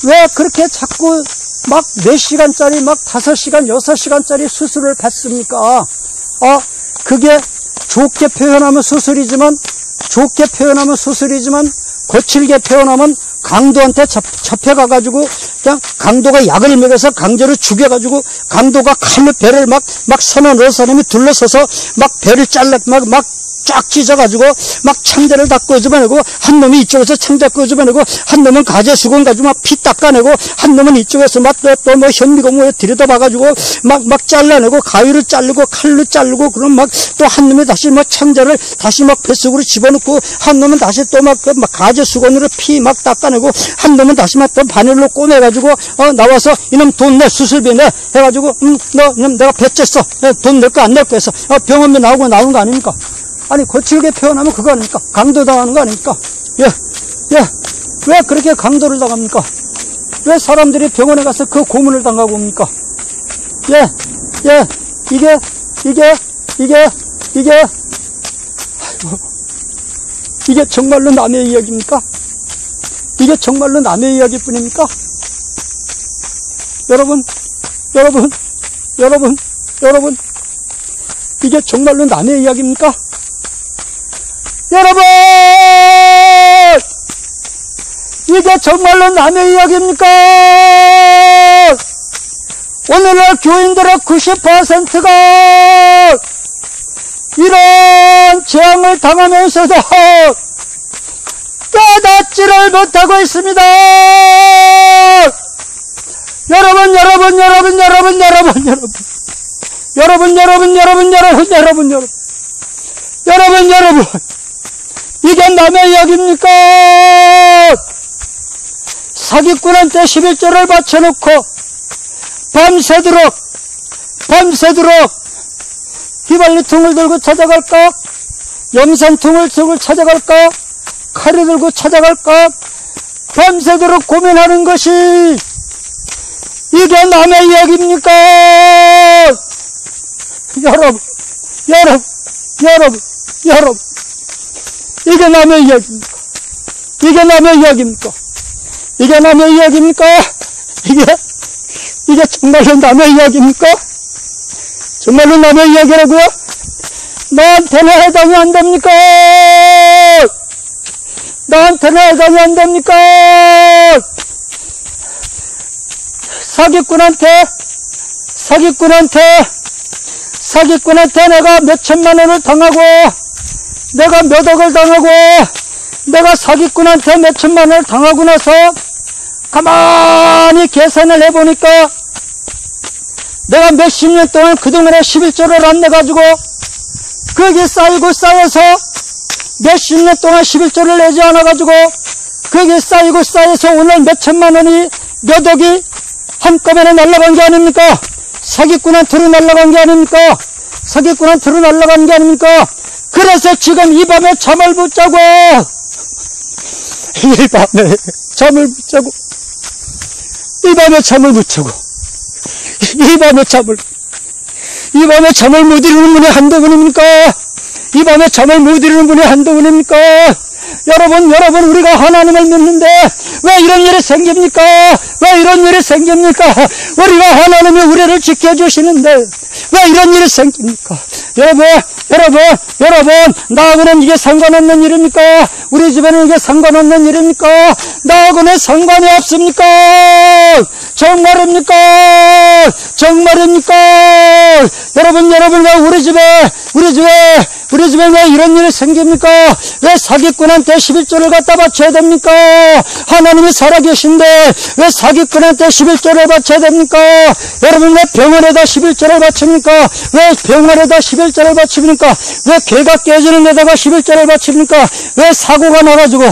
왜 그렇게 자꾸 막 4시간짜리 막 5시간, 6시간짜리 수술을 받습니까? 그게 좋게 표현하면 수술이지만 거칠게 표현하면 강도한테 잡혀가가지고 그냥 강도가 약을 먹여서 강제로 죽여가지고 강도가 칼로 배를 막 서너 사람이 둘러서서 막 배를 막 쫙 찢어가지고 막 창자를 다 끄집어내고 한 놈이 이쪽에서 창자 끄집어내고 한 놈은 가재 수건 가지고 막 피 닦아내고 한 놈은 이쪽에서 막 또 뭐 현미고무에 들여다봐가지고 막 잘라내고 가위로 자르고 칼로 자르고 그럼 막 또 한 놈이 다시 막 창자를 다시 막 뱃속으로 집어넣고 한 놈은 다시 또 막 가재 수건으로 피 막 닦아내고 한 놈은 다시 막 또 바늘로 꼬매가지고 나와서 이놈 돈 내 수술비 내 해가지고 너 이놈 내가 배째어 돈 낼 거 안 낼 거 해서 병원비 나오고 나오는 거 아닙니까? 아니 거칠게 표현하면 그거 아닙니까? 강도 당하는 거 아닙니까? 왜 그렇게 강도를 당합니까? 왜 사람들이 병원에 가서 그 고문을 당하고 옵니까? 이게 정말로 남의 이야기입니까? 이게 정말로 남의 이야기뿐입니까? 여러분, 이게 정말로 남의 이야기입니까? 여러분! 이게 정말로 남의 이야기입니까? 오늘날 교인들의 90%가 이런 재앙을 당하면서도 깨닫지를 못하고 있습니다. 여러분. 여러분, 이게 남의 이야기입니까? 사기꾼한테 11조를 바쳐놓고 밤새도록 휘발유통을 들고 찾아갈까? 염산통을 들고 찾아갈까? 칼을 들고 찾아갈까? 밤새도록 고민하는 것이 이게 남의 이야기입니까? 여러분, 이게 남의 이야기입니까? 이게 남의 이야기입니까? 이게 남의 이야기입니까? 이게 정말로 남의 이야기입니까? 정말로 남의 이야기라고요? 나한테는 해당이 안 됩니까? 나한테는 해당이 안 됩니까? 사기꾼한테 내가 몇 천만 원을 당하고, 내가 몇 억을 당하고, 내가 사기꾼한테 몇 천만 원을 당하고 나서 가만히 계산을 해보니까 내가 몇십 년 동안 그동안에 11조를 안 내가지고 그게 쌓이고 쌓여서 몇십 년 동안 11조를 내지 않아가지고 그게 쌓이고 쌓여서 오늘 몇 천만 원이 몇 억이 한꺼번에 날아간 게 아닙니까? 사기꾼한테로 날아간 게 아닙니까? 사기꾼한테로 날아간 게 아닙니까? 그래서 지금 이 밤에 잠을 못 자고 이 밤에 잠을 못 자고 이 밤에 잠을 못 이루는 분이 한두 분입니까? 이 밤에 잠을 못 이루는 분이 한두 분입니까? 여러분, 우리가 하나님을 믿는데 왜 이런 일이 생깁니까? 왜 이런 일이 생깁니까? 우리가 하나님이 우리를 지켜주시는데 왜 이런 일이 생깁니까? 여러분, 나하고는 이게 상관없는 일입니까? 우리 집에는 이게 상관없는 일입니까? 나하고는 상관이 없습니까? 정말입니까? 여러분, 왜 우리 집에 왜 이런 일이 생깁니까? 왜 사기꾼한테 11조를 갖다 바쳐야 됩니까? 하나님이 살아계신데 왜 사기꾼한테 11조를 바쳐야 됩니까? 여러분, 왜 병원에다 11조를 바칩니까? 왜 병원에다 11조를 바칩니까? 왜 괴가 깨지는 데다가 11조를 바칩니까? 왜 사고가 나가지고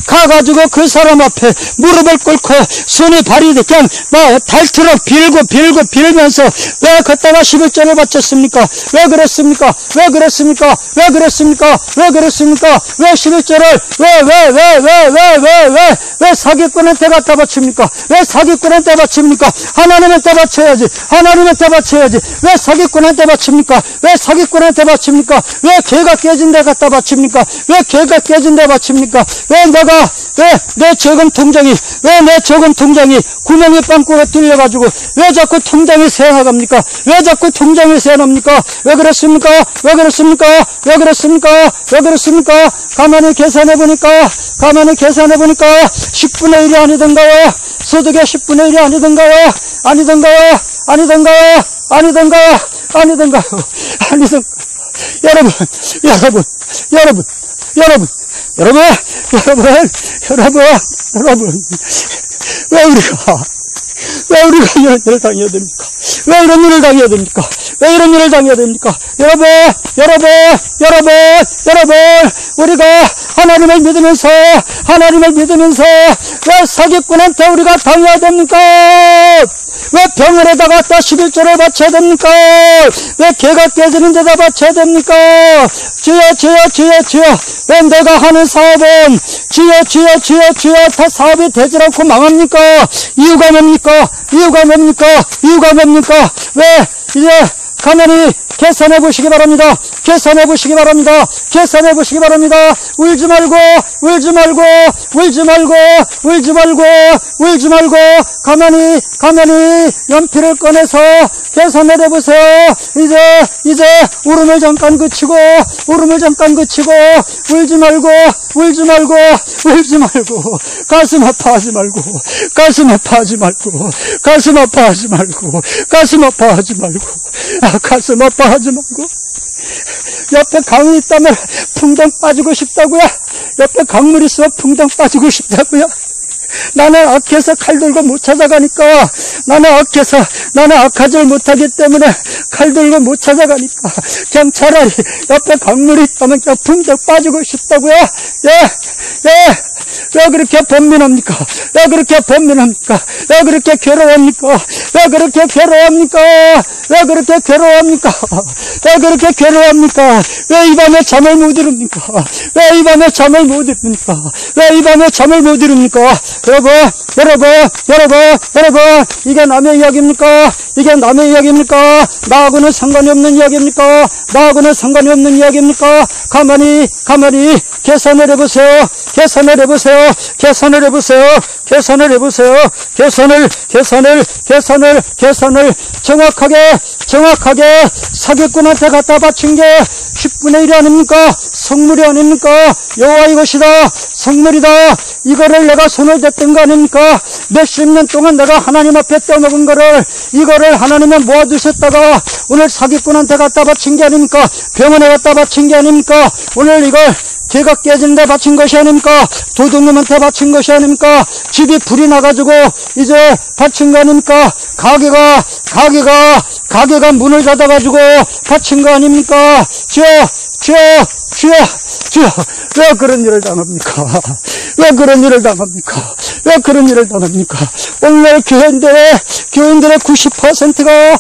가가지고 그 사람 앞에 무릎을 꿇고 손이 발이 그냥 막 닳도록 빌면서 왜 그때가 11조를 바쳤습니까? 왜 그랬습니까? 왜 11조를 왜 사기꾼한테 갖다 바칩니까? 왜 사기꾼한테 바칩니까? 하나님한테 바쳐야지. 왜 사기꾼한테 바칩니까? 왜 개가 깨진 데 갖다 바칩니까? 왜 내 저금 통장이 구멍이 빵꾸가 뚫려가지고 왜 자꾸 통장이 새나갑니까? 왜 그렇습니까? 가만히 계산해보니까 10분의 1이 아니던가요? 소득의 10분의 1이 아니던가요? 여러분, 왜 우리가 이런 일을 당해야 됩니까? 왜 이런 일을 당해야 됩니까? 여러분, 우리가 하나님을 믿으면서 왜 사기꾼한테 우리가 당해야 됩니까? 왜 병원에다 갖다 11조를 바쳐야 됩니까? 왜 개가 깨지는 데다 바쳐야 됩니까? 주여, 왜 내가 하는 사업은 주여 다 사업이 되질 않고 망합니까? 이유가 뭡니까? 왜 이제 가만히 계산해 보시기 바랍니다. 울지 말고 가만히 연필을 꺼내서 계산을 해보세요. 이제 울음을 잠깐 그치고 울지 말고 가슴 아파하지 말고 옆에 강이 있다면 풍덩 빠지고 싶다고요? 옆에 강물이 있으면 풍덩 빠지고 싶다고요? 나는 악해서 칼 들고 못 찾아가니까, 나는 악하지 못하기 때문에 칼 들고 못 찾아가니까, 그냥 차라리 옆에 강물이 있다면 그냥 풍덩 빠지고 싶다고요? 왜 그렇게 번민합니까? 왜 그렇게 번민합니까? 왜 그렇게 괴로워합니까? 왜 그렇게 괴로워합니까? 왜 그렇게 괴로워합니까? 왜 그렇게 괴로워합니까? 왜 이 밤에 잠을 못 이룹니까? 왜 이 밤에 잠을 못 이룹니까? 왜 이 밤에 잠을 못 이룹니까? 여러분, 이게 남의 이야기입니까? 이게 남의 이야기입니까? 나하고는 상관이 없는 이야기입니까? 나하고는 상관이 없는 이야기입니까? 가만히 계산을 해보세요. 계산을 정확하게 사기꾼한테 갖다 바친 게 10분의 1이 아닙니까? 성물이 아닙니까? 여호와의 것이다. 성물이다. 이거를 내가 손을 댔던 거 아닙니까? 몇십 년 동안 내가 하나님 앞에 떠먹은 거를, 이거를 하나님에 모아두셨다가 오늘 사기꾼한테 갖다 바친 게 아닙니까? 병원에 갖다 바친 게 아닙니까? 오늘 이걸 개가 깨지는데 바친 것이 아닙니까? 도둑놈한테 바친 것이 아닙니까? 집이 불이 나가지고 이제 바친 거 아닙니까? 가게가 문을 닫아가지고 바친 거 아닙니까? 주여, 왜 그런 일을 당합니까? 왜 그런 일을 당합니까? 오늘 교인들의 90%가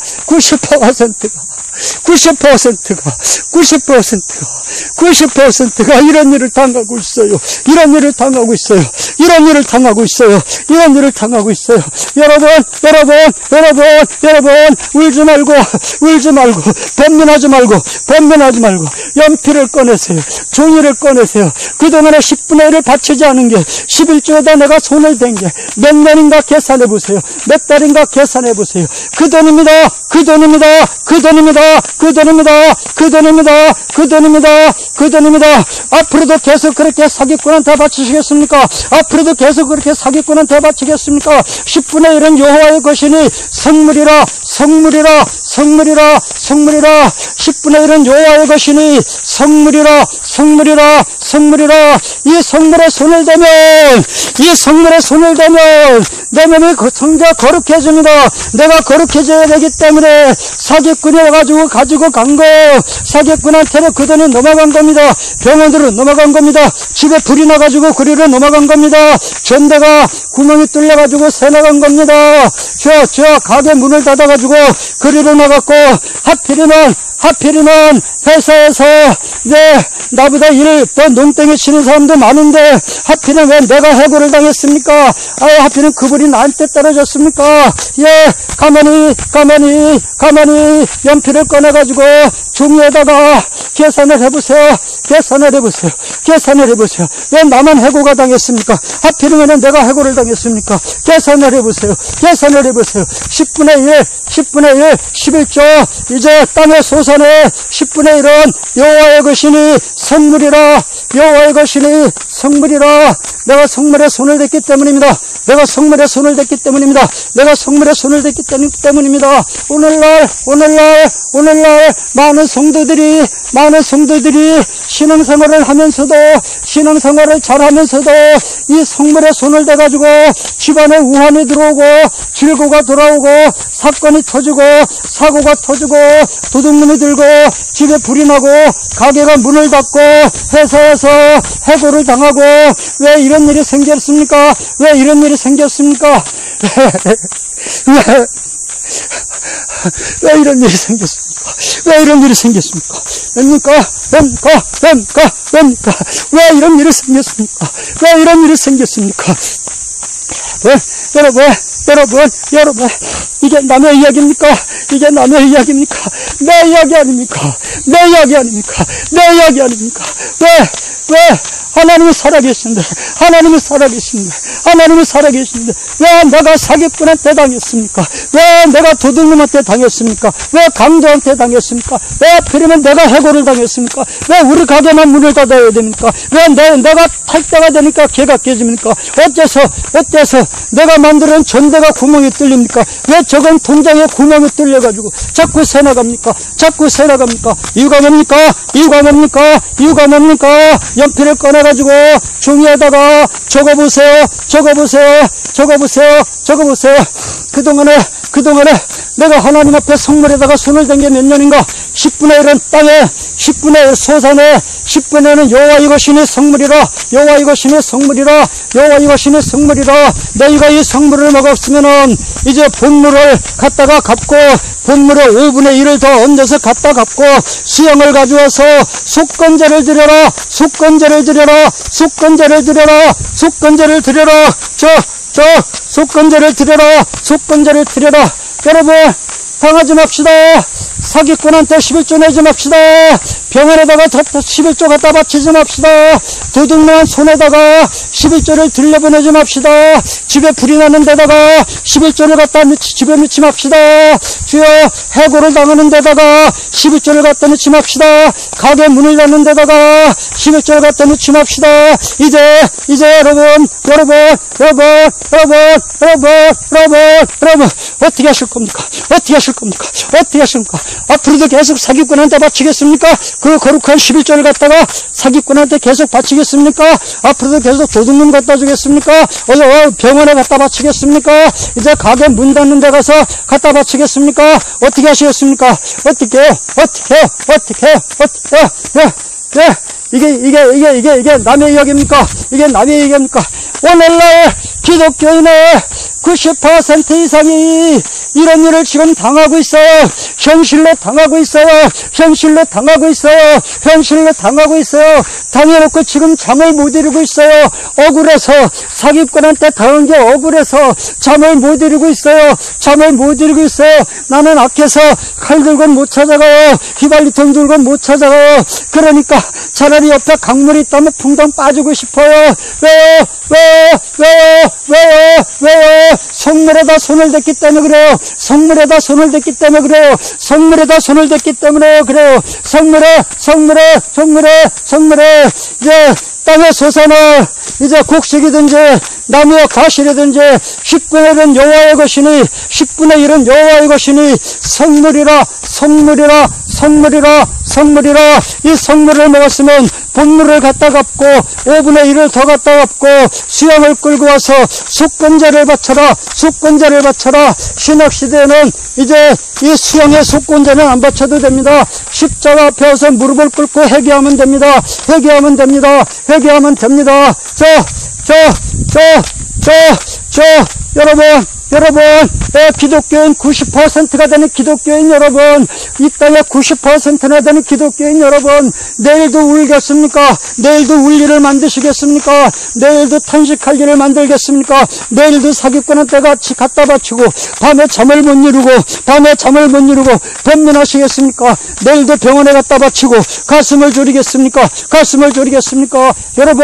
이런 일을 당하고 있어요. 여러분, 울지 말고, 번민하지 말고, 연필을 꺼내세요. 종이를 꺼내세요. 그동안에 10분의 1을 바치지 않은 게 11조에다 내가 손을 댄 게 몇 년인가 계산해보세요. 몇 달인가 계산해보세요. 그 돈입니다. 앞으로도 계속 그렇게 사기꾼한테 바치시겠습니까? 10분의 1은 여호와의 것이니 성물이라. 10분의 1은 여호와의 것이니 성물이라. 이 성물에 손을 대면 내 몸이 성자 거룩해집니다. 내가 거룩해져야 되기 때문에 사기꾼이 와가지고 가지고 간 거, 사기꾼한테는 그 돈이 넘어간 겁니다. 병원으로 넘어간 겁니다. 집에 불이 나가지고 그리로 넘어간 겁니다. 전대가 구멍이 뚫려가지고 새 나간 겁니다. 저 가게 문을 닫아가지고 그리로 나갔고, 하필이면 회사에서 나보다 더 농땡이 치는 사람도 많은데 하필은 왜 내가 해고를 당했습니까? 하필은 그분이 나한테 떨어졌습니까? 가만히 연필을 꺼내가지고 종이에다가 계산을 해보세요. 왜 나만 해고가 당했습니까? 하필이면 왜 내가 해고를 당했습니까? 계산을 해보세요. 10분의 1, 11조, 이제 땅의 소산의 10분의 1은 여호와의 것이니 성물이라. 내가 성물에 손을 댔기 때문입니다. 오늘날 많은 성도들이 신앙생활을 하면서도, 신앙생활을 잘하면서도 이 성물에 손을 대가지고 집안에 우환이 들어오고 질고가 돌아오고 사건이 터지고 사고가 터지고 도둑놈이 들고 집에 불이 나고 가게가 문을 닫고 회사에서 해고를 당하고, 왜 이런 일이 생겼습니까? 왜 이런 일이 생겼습니까? 왜 이런 일이 생겼습니까? 왜 이런 일이 생겼습니까? 왜 이런 일이 생겼습니까? 여러분, 이게 남의 이야기입니까? 내 이야기 아닙니까? 왜? 하나님이 살아계신데 왜 내가 사기꾼한테 당했습니까? 왜 내가 도둑놈한테 당했습니까? 왜 강도한테 당했습니까? 왜 하필이면 내가 해고를 당했습니까? 왜 우리 가게만 문을 닫아야 됩니까? 왜 내가 탈 때가 되니까 개가 깨집니까? 어째서 내가 만드는 전대가 구멍이 뚫립니까? 왜 저건 통장에 구멍이 뚫려가지고 자꾸 새 나갑니까? 이유가 뭡니까? 연필을 꺼내가 해가지고 종이에다가 적어보세요. 그동안에 내가 하나님 앞에 성물에다가 손을 댄 게 몇 년인가? 10분의 1은 땅에, 10분의 1 소산에, 10분의 1은 여호와 이것이니 성물이라. 여호와 이것이니 성물이라. 여호와 이것이니 성물이라. 너희가 이 성물을 먹었으면은 이제 본물을 갖다가 갚고, 본물에 5분의 1을 더 얹어서 갖다 갚고, 수양을 가져와서 속건제를 드려라. 속건제를 드려라. 속건제를 드려라. 속건제를 드려라. 속건제를 드려라. 속건제를 드려라. 여러분, 당하지 맙시다. 사기꾼한테 11조 내지 맙시다. 병원에다가 11조 갖다 바치지 맙시다. 도둑놈 손에다가 11조를 들려보내지 맙시다. 집에 불이 나는 데다가 11조를 갖다 집에 넣지 맙시다. 주여, 해고를 당하는 데다가 11조를 갖다 넣지 맙시다. 가게 문을 닫는 데다가 11조를 갖다 넣지 맙시다. 이제 여러분, 어떻게 하실 겁니까? 어떻게 하실 겁니까? 어떻게 하십니까? 앞으로도 계속 사기꾼한테 바치겠습니까? 그 거룩한 11조를 갖다가 사기꾼한테 계속 바치겠습니까? 앞으로도 계속 도둑놈 갖다 주겠습니까? 병원에 갖다 바치겠습니까? 이제 가게 문 닫는 데 가서 갖다 바치겠습니까? 어떻게 하시겠습니까? 이게 남의 이야기입니까? 이게 남의 얘기입니까? 오늘날 기독교인의 90% 이상이 이런 일을 지금 당하고 있어요. 현실로 당하고 있어요. 당해놓고 지금 잠을 못 이루고 있어요. 억울해서, 사기꾼한테 당한 게 억울해서 잠을 못 이루고 있어요. 나는 악해서 칼 들고는 못 찾아가요. 휘발유통 들고는 못 찾아가요. 그러니까 차라리 옆에 강물이 있다면 풍덩 빠지고 싶어요. 왜요? 성물에다 손을 댔기 때문에 그래요. 성물에 이제 땅의 소산을 이제 곡식이든지 나무와 가시이든지 10분의 1은 여호와의 것이니 10분의 1은 여호와의 것이니 성물이라. 이 성물을 먹었으면 본물을 갖다 갚고 5분의 1을 더 갖다 갚고 수양을 끌고 와서 속건제를 바쳐라. 신학시대에는 이제 이 수양의 속건제는 안 바쳐도 됩니다. 십자가 앞에 와서 무릎을 꿇고 회개하면 됩니다. 여러분, 기독교인 90%가 되는 기독교인 여러분, 이 땅에 90%나 되는 기독교인 여러분, 내일도 울겠습니까? 내일도 울 일을 만드시겠습니까? 내일도 탄식할 일을 만들겠습니까? 내일도 사기꾼한테 같이 갖다 바치고 밤에 잠을 못 이루고 변민하시겠습니까? 내일도 병원에 갖다 바치고 가슴을 졸이겠습니까? 여러분,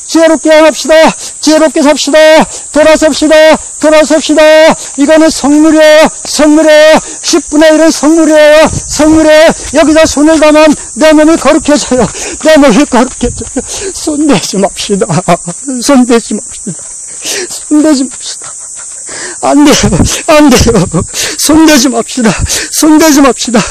지혜롭게 합시다. 지혜롭게 삽시다. 돌아섭시다. 이거는 성물이에요. 10분의 1은 성물이에요. 여기다 손을 담으면 내 몸이 거룩해져요. 손대지 맙시다. 안 돼요. 손대지 맙시다.